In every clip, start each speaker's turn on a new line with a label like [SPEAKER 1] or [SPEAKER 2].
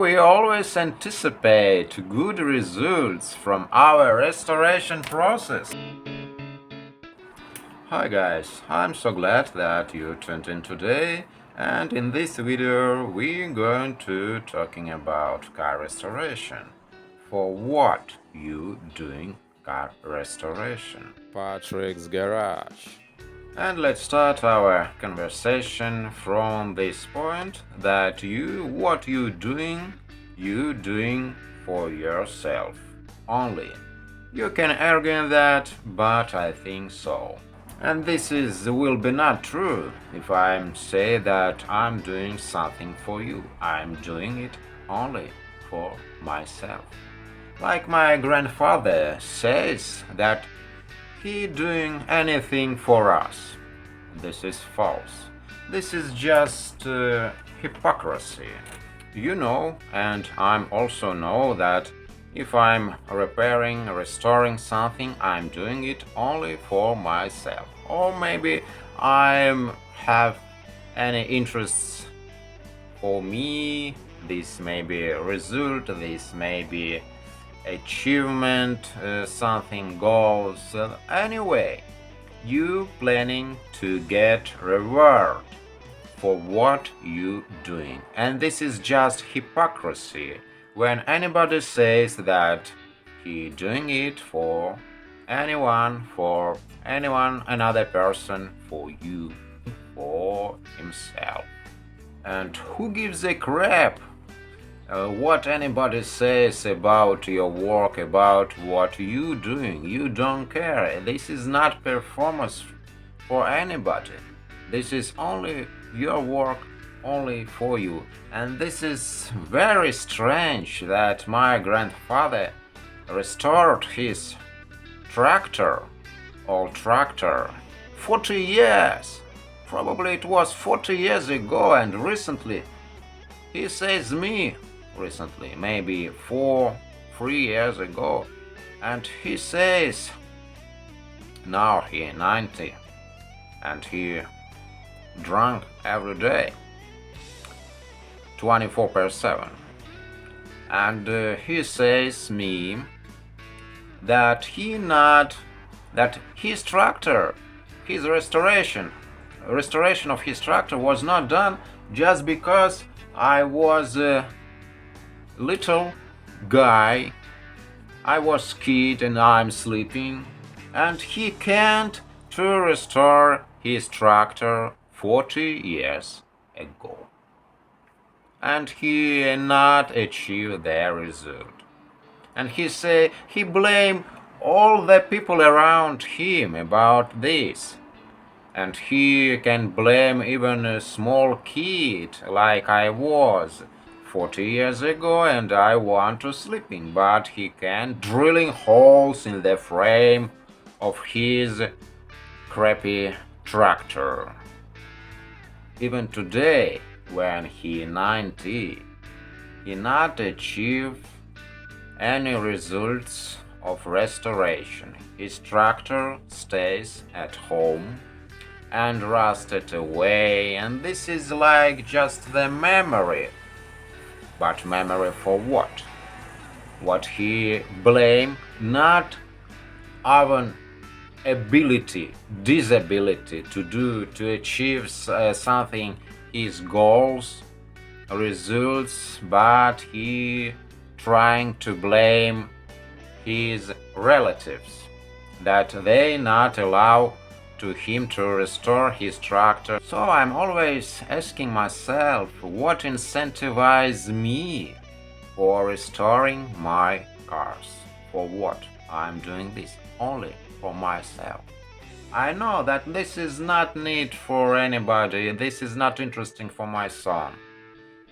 [SPEAKER 1] We always anticipate good results from our restoration process. Hi guys, I'm so glad that you tuned in today, and in this video we're going to talking about car restoration. For what you doing car restoration?
[SPEAKER 2] Patrick's Garage.
[SPEAKER 1] And let's start our conversation from this point that what you doing for yourself only. You can argue that, but I think so. And this will be not true if I say that I'm doing something for you. I'm doing it only for myself. Like my grandfather says that he doing anything for us. This is false. This is just hypocrisy. You know, and I also know that if I'm restoring something, I'm doing it only for myself. Or maybe I have any interests for me. This may be a result, this may be achievement, something goals. Anyway, you planning to get reward for what you doing, and this is just hypocrisy when anybody says that he doing it for anyone, another person, for you, for himself. And who gives a crap what anybody says about your work, about what you doing? You don't care. This is not performance for anybody. This is only your work, only for you. And this is very strange that my grandfather restored his tractor, old tractor, 40 years. Probably it was 40 years ago, and recently he says me recently, maybe 3 years ago, and he says now he 90 and he drunk every day 24/7, and he says me that his tractor, his restoration of his tractor was not done just because I was little guy, I was kid and I'm sleeping, and he can't to restore his tractor 40 years ago, and he not achieved the result. And he blame all the people around him about this, and he can blame even a small kid like I was 40 years ago, and I want to sleeping, but he can drilling holes in the frame of his crappy tractor. Even today, when he 90, he not achieve any results of restoration. His tractor stays at home and rusted away, and this is like just the memory. But memory for what? What he blame not even disability to achieve something, his goals, results, but he trying to blame his relatives that they not allow to him to restore his tractor. So I'm always asking myself what incentivizes me for restoring my cars. For what I'm doing this? Only for myself. I know that this is not need for anybody, this is not interesting for my son.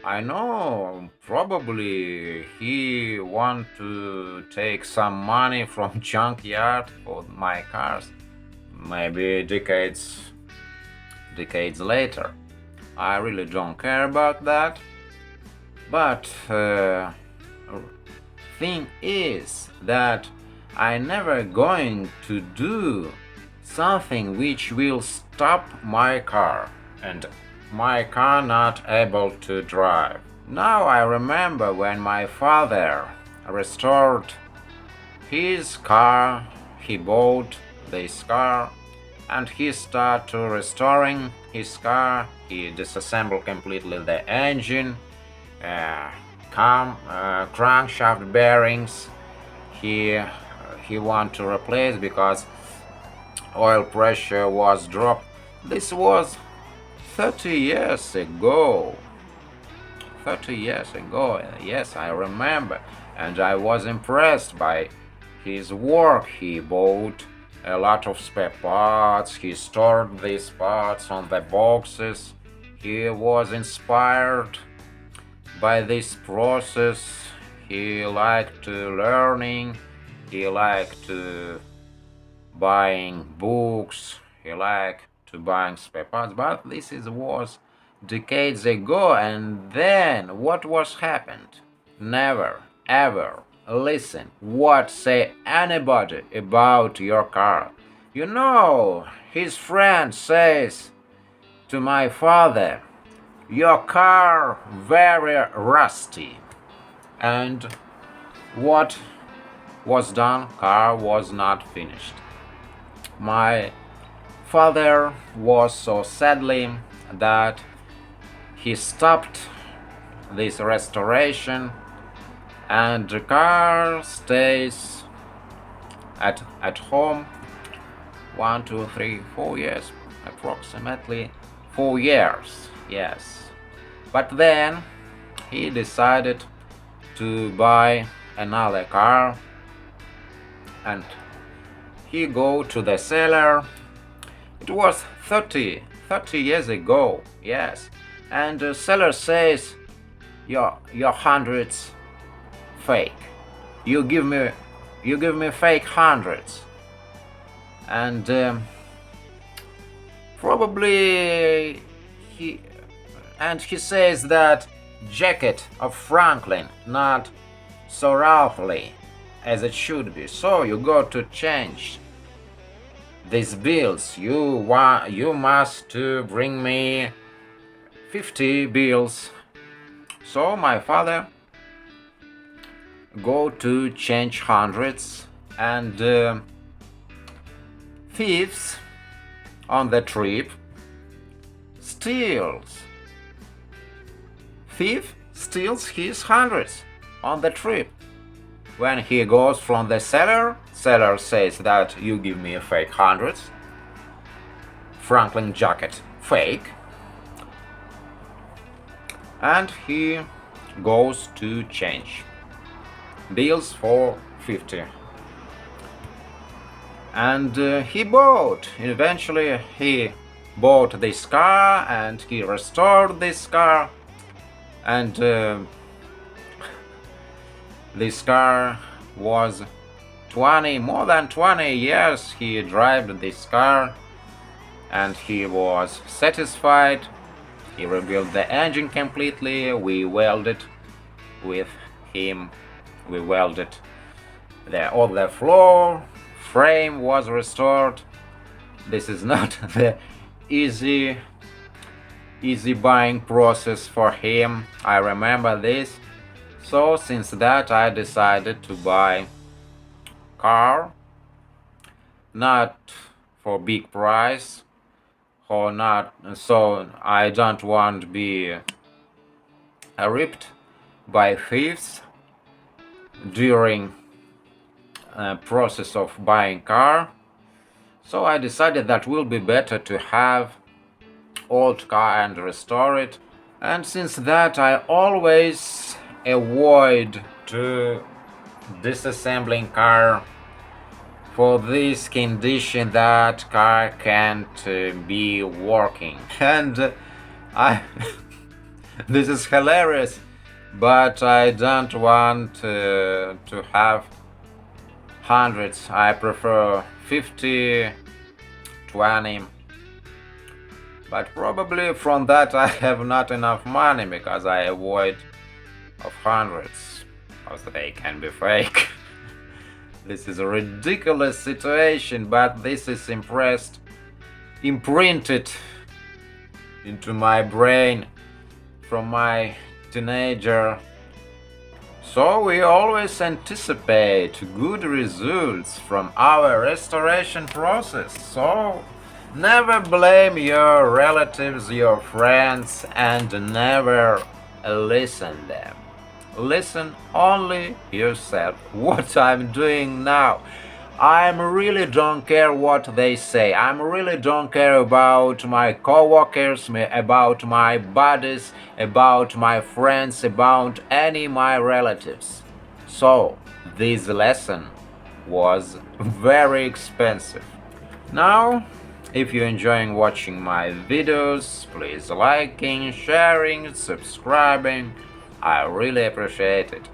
[SPEAKER 1] I know probably he want to take some money from junkyard for my cars, maybe decades later. I really don't care about that. But thing is that I never going to do something which will stop my car and my car not able to drive. Now I remember when my father restored his car, he bought this car and he started restoring his car. He disassembled completely the engine, crankshaft bearings. He want to replace because oil pressure was dropped. This was 30 years ago. 30 years ago, yes, I remember, and I was impressed by his work. He bought a lot of spare parts, he stored these parts on the boxes. He was inspired by this process. He liked learning, he liked buying books, he liked to buying spare parts, but was decades ago. And then what was happened? Never ever listen what say anybody about your car. You know, his friend says to my father, your car very rusty. And what was done? Car was not finished. My father was so sadly that he stopped this restoration, and the car stays at home 1, 2, 3, 4 years, approximately 4 years, yes. But then he decided to buy another car, and he go to the seller. It was 30 years ago, yes. And the seller says, your hundreds fake. You give me fake hundreds. And probably he says that jacket of Franklin not so roughly as it should be. So you go to change these bills. You must bring me 50 bills. So my father go to change hundreds, and thieves on the trip steals. Thief steals his hundreds on the trip. When he goes from the seller says that you give me a fake hundreds. Franklin jacket fake. And he goes to change bills for 50. And eventually he bought this car and he restored this car. And this car was more than 20 years he drove this car, and he was satisfied. He rebuilt the engine completely. We welded with him. We welded all the floor. Frame was restored. This is not the easy buying process for him. I remember this. So since that I decided to buy car, not for big price, or not, so I don't want to be ripped by thieves during process of buying car. So I decided that will be better to have old car and restore it. And since that I always avoid to disassembling car for this condition that car can't be working. And I this is hilarious, but I don't want to have hundreds. I prefer 50, 20. But probably from that I have not enough money, because I avoid of hundreds, because they can be fake. This is a ridiculous situation, but this is imprinted into my brain from my teenager. So we always anticipate good results from our restoration process. So never blame your relatives, your friends, and never listen them. Listen only yourself. What I'm doing now, I really don't care what they say. I really don't care about my coworkers, about my buddies, about my friends, about any my relatives. So this lesson was very expensive. Now, if you're enjoying watching my videos, please liking, sharing, subscribing. I really appreciate it.